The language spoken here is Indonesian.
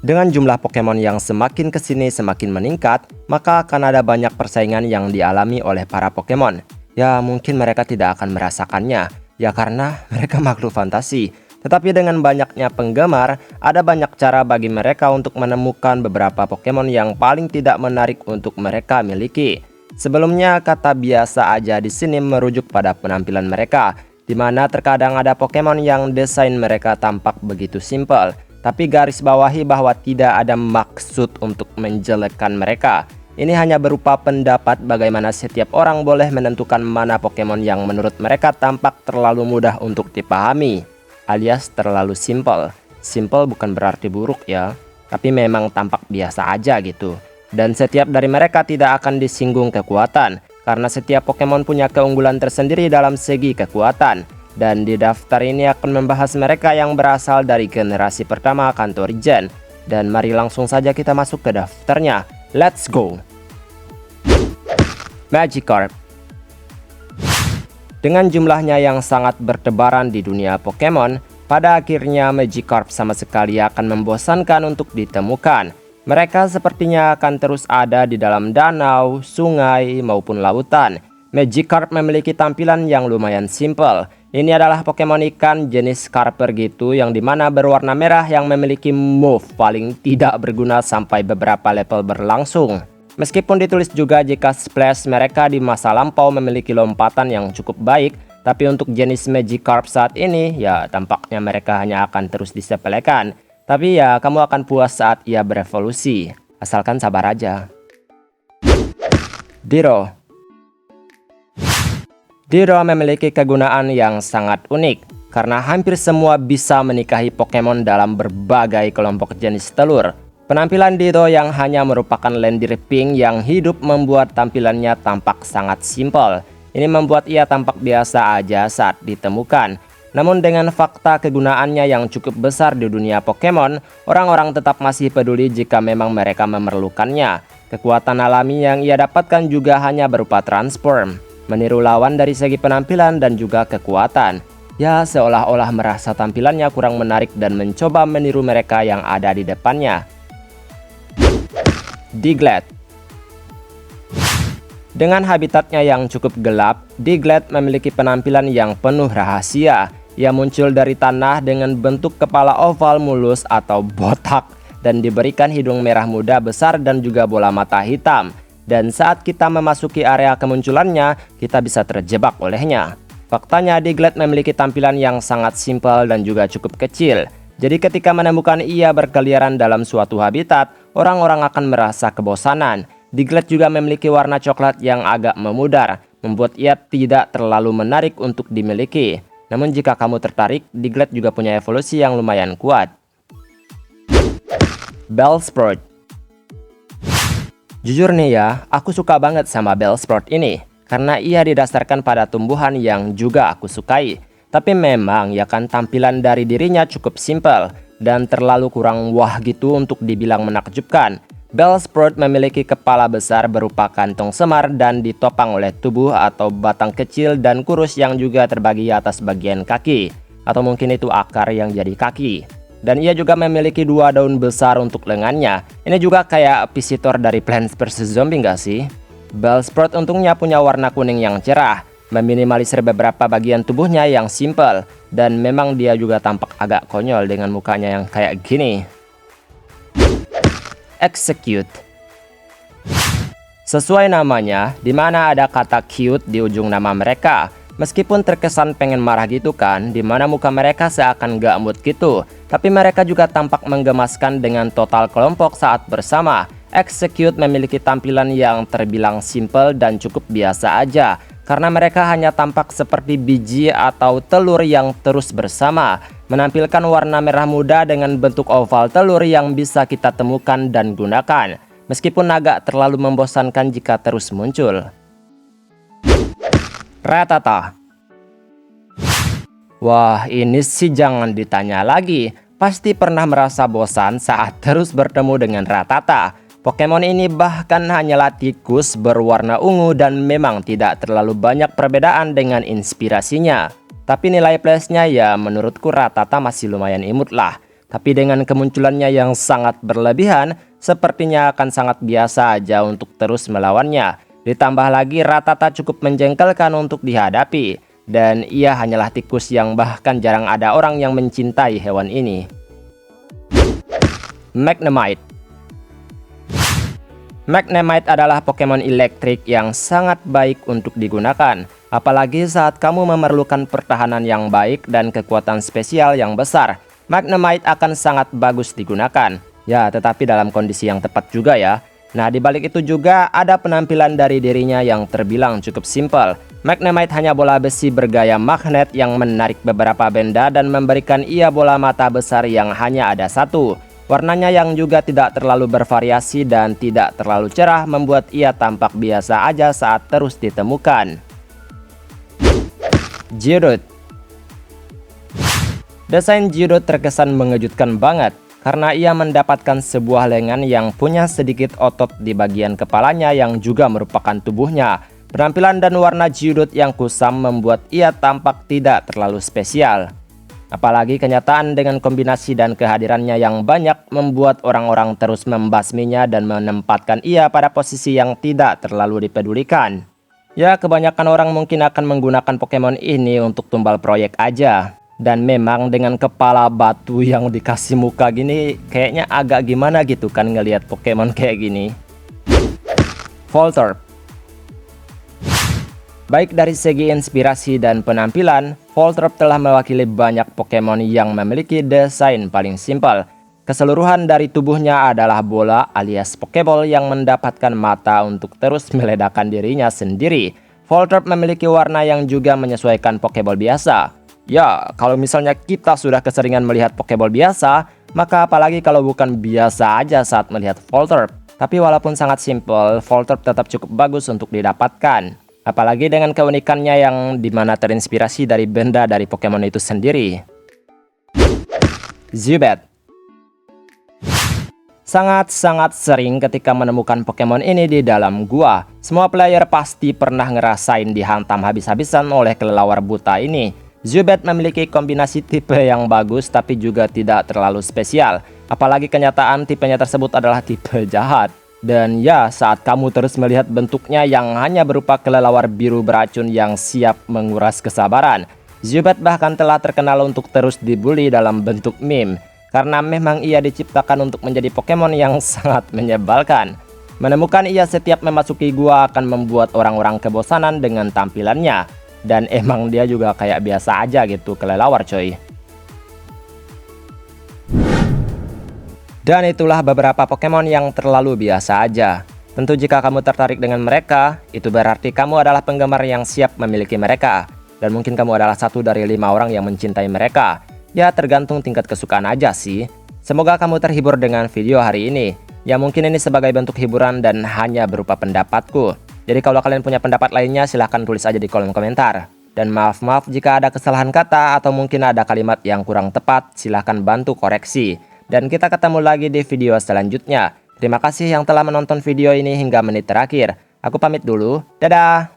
Dengan jumlah Pokemon yang semakin kesini semakin meningkat, maka akan ada banyak persaingan yang dialami oleh para Pokemon. Ya mungkin mereka tidak akan merasakannya, ya karena mereka makhluk fantasi. Tetapi dengan banyaknya penggemar, ada banyak cara bagi mereka untuk menemukan beberapa Pokemon yang paling tidak menarik untuk mereka miliki. Sebelumnya, kata biasa aja di sini merujuk pada penampilan mereka, di mana terkadang ada Pokemon yang desain mereka tampak begitu simpel. Tapi garis bawahi bahwa tidak ada maksud untuk menjelekkan mereka. Ini hanya berupa pendapat bagaimana setiap orang boleh menentukan mana Pokemon yang menurut mereka tampak terlalu mudah untuk dipahami, alias terlalu simpel. Simpel bukan berarti buruk ya, tapi memang tampak biasa aja gitu. Dan setiap dari mereka tidak akan disinggung kekuatan, karena setiap Pokemon punya keunggulan tersendiri dalam segi kekuatan. Dan di daftar ini akan membahas mereka yang berasal dari generasi pertama Kanto Regen. Dan mari langsung saja kita masuk ke daftarnya. Let's go! Magikarp. Dengan jumlahnya yang sangat bertebaran di dunia Pokemon, pada akhirnya Magikarp sama sekali akan membosankan untuk ditemukan. Mereka sepertinya akan terus ada di dalam danau, sungai, maupun lautan. Magikarp memiliki tampilan yang lumayan simpel. Ini adalah Pokemon ikan jenis Carper gitu, yang dimana berwarna merah yang memiliki move paling tidak berguna sampai beberapa level berlangsung. Meskipun ditulis juga jika splash mereka di masa lampau memiliki lompatan yang cukup baik, tapi untuk jenis Magikarp saat ini, ya tampaknya mereka hanya akan terus disepelekan. Tapi ya kamu akan puas saat ia berevolusi, asalkan sabar aja. Diro. Diro memiliki kegunaan yang sangat unik, karena hampir semua bisa menikahi Pokemon dalam berbagai kelompok jenis telur. Penampilan Diro yang hanya merupakan lendir pink yang hidup membuat tampilannya tampak sangat simpel. Ini membuat ia tampak biasa aja saat ditemukan. Namun dengan fakta kegunaannya yang cukup besar di dunia Pokemon, orang-orang tetap masih peduli jika memang mereka memerlukannya. Kekuatan alami yang ia dapatkan juga hanya berupa transform, meniru lawan dari segi penampilan dan juga kekuatan. Ya seolah-olah merasa tampilannya kurang menarik dan mencoba meniru mereka yang ada di depannya. Diglett. Dengan habitatnya yang cukup gelap, Diglett memiliki penampilan yang penuh rahasia. Ia muncul dari tanah dengan bentuk kepala oval mulus atau botak dan diberikan hidung merah muda besar dan juga bola mata hitam. Dan saat kita memasuki area kemunculannya, kita bisa terjebak olehnya. Faktanya Diglett memiliki tampilan yang sangat simpel dan juga cukup kecil. Jadi ketika menemukan ia berkeliaran dalam suatu habitat, orang-orang akan merasa kebosanan. Diglett juga memiliki warna coklat yang agak memudar, membuat ia tidak terlalu menarik untuk dimiliki. Namun jika kamu tertarik, Diglett juga punya evolusi yang lumayan kuat. Bellsprout. Jujur nih ya, aku suka banget sama Bellsprout ini, karena ia didasarkan pada tumbuhan yang juga aku sukai. Tapi memang ya kan tampilan dari dirinya cukup simpel, dan terlalu kurang wah gitu untuk dibilang menakjubkan. Bellsprout memiliki kepala besar berupa kantong semar dan ditopang oleh tubuh atau batang kecil dan kurus yang juga terbagi atas bagian kaki. Atau mungkin itu akar yang jadi kaki. Dan ia juga memiliki dua daun besar untuk lengannya. Ini juga kayak visitor dari Plants vs Zombie nggak sih? Bellsprout untungnya punya warna kuning yang cerah, meminimalisir beberapa bagian tubuhnya yang simpel. Dan memang dia juga tampak agak konyol dengan mukanya yang kayak gini. Execute. Sesuai namanya, di mana ada kata cute di ujung nama mereka. Meskipun terkesan pengen marah gitu kan, di mana muka mereka seakan gak mood gitu, tapi mereka juga tampak menggemaskan dengan total kelompok saat bersama. Execute memiliki tampilan yang terbilang simple dan cukup biasa aja, karena mereka hanya tampak seperti biji atau telur yang terus bersama, menampilkan warna merah muda dengan bentuk oval telur yang bisa kita temukan dan gunakan, meskipun agak terlalu membosankan jika terus muncul. Rattata. Wah, ini sih jangan ditanya lagi, pasti pernah merasa bosan saat terus bertemu dengan Rattata. Pokemon ini bahkan hanyalah tikus berwarna ungu dan memang tidak terlalu banyak perbedaan dengan inspirasinya. Tapi nilai plusnya ya menurutku Rattata masih lumayan imut lah. Tapi dengan kemunculannya yang sangat berlebihan, sepertinya akan sangat biasa aja untuk terus melawannya. Ditambah lagi Rattata cukup menjengkelkan untuk dihadapi. Dan ia hanyalah tikus yang bahkan jarang ada orang yang mencintai hewan ini. Magnemite. Magnemite adalah Pokemon elektrik yang sangat baik untuk digunakan. Apalagi saat kamu memerlukan pertahanan yang baik dan kekuatan spesial yang besar. Magnemite akan sangat bagus digunakan. Ya, tetapi dalam kondisi yang tepat juga ya. Nah, di balik itu juga ada penampilan dari dirinya yang terbilang cukup simpel. Magnemite hanya bola besi bergaya magnet yang menarik beberapa benda dan memberikan ia bola mata besar yang hanya ada satu. Warnanya yang juga tidak terlalu bervariasi dan tidak terlalu cerah membuat ia tampak biasa aja saat terus ditemukan. Geodude. Desain Geodude terkesan mengejutkan banget karena ia mendapatkan sebuah lengan yang punya sedikit otot di bagian kepalanya yang juga merupakan tubuhnya. Penampilan dan warna Geodude yang kusam membuat ia tampak tidak terlalu spesial. Apalagi kenyataan dengan kombinasi dan kehadirannya yang banyak membuat orang-orang terus membasminya dan menempatkan ia pada posisi yang tidak terlalu dipedulikan. Ya, kebanyakan orang mungkin akan menggunakan Pokemon ini untuk tumbal proyek aja. Dan memang dengan kepala batu yang dikasih muka gini, kayaknya agak gimana gitu kan ngelihat Pokemon kayak gini. Voltorb. Baik dari segi inspirasi dan penampilan, Voltorb telah mewakili banyak Pokemon yang memiliki desain paling simpel. Keseluruhan dari tubuhnya adalah bola alias Pokeball yang mendapatkan mata untuk terus meledakkan dirinya sendiri. Voltorb memiliki warna yang juga menyesuaikan Pokeball biasa. Ya, kalau misalnya kita sudah keseringan melihat Pokeball biasa, maka apalagi kalau bukan biasa aja saat melihat Voltorb. Tapi walaupun sangat simpel, Voltorb tetap cukup bagus untuk didapatkan. Apalagi dengan keunikannya yang dimana terinspirasi dari benda dari Pokemon itu sendiri. Zubat. Sangat-sangat sering ketika menemukan Pokemon ini di dalam gua. Semua player pasti pernah ngerasain dihantam habis-habisan oleh kelelawar buta ini. Zubat memiliki kombinasi tipe yang bagus tapi juga tidak terlalu spesial. Apalagi kenyataan tipenya tersebut adalah tipe jahat. Dan ya, saat kamu terus melihat bentuknya yang hanya berupa kelelawar biru beracun yang siap menguras kesabaran, Zubat bahkan telah terkenal untuk terus dibully dalam bentuk meme. Karena memang ia diciptakan untuk menjadi Pokemon yang sangat menyebalkan. Menemukan ia setiap memasuki gua akan membuat orang-orang kebosanan dengan tampilannya. Dan emang dia juga kayak biasa aja gitu kelelawar coy. Dan itulah beberapa Pokemon yang terlalu biasa aja. Tentu jika kamu tertarik dengan mereka, itu berarti kamu adalah penggemar yang siap memiliki mereka. Dan mungkin kamu adalah satu dari 5 orang yang mencintai mereka. Ya tergantung tingkat kesukaan aja sih. Semoga kamu terhibur dengan video hari ini. Ya mungkin ini sebagai bentuk hiburan dan hanya berupa pendapatku. Jadi kalau kalian punya pendapat lainnya silahkan tulis aja di kolom komentar. Dan maaf jika ada kesalahan kata atau mungkin ada kalimat yang kurang tepat, silahkan bantu koreksi. Dan kita ketemu lagi di video selanjutnya. Terima kasih yang telah menonton video ini hingga menit terakhir. Aku pamit dulu, dadah!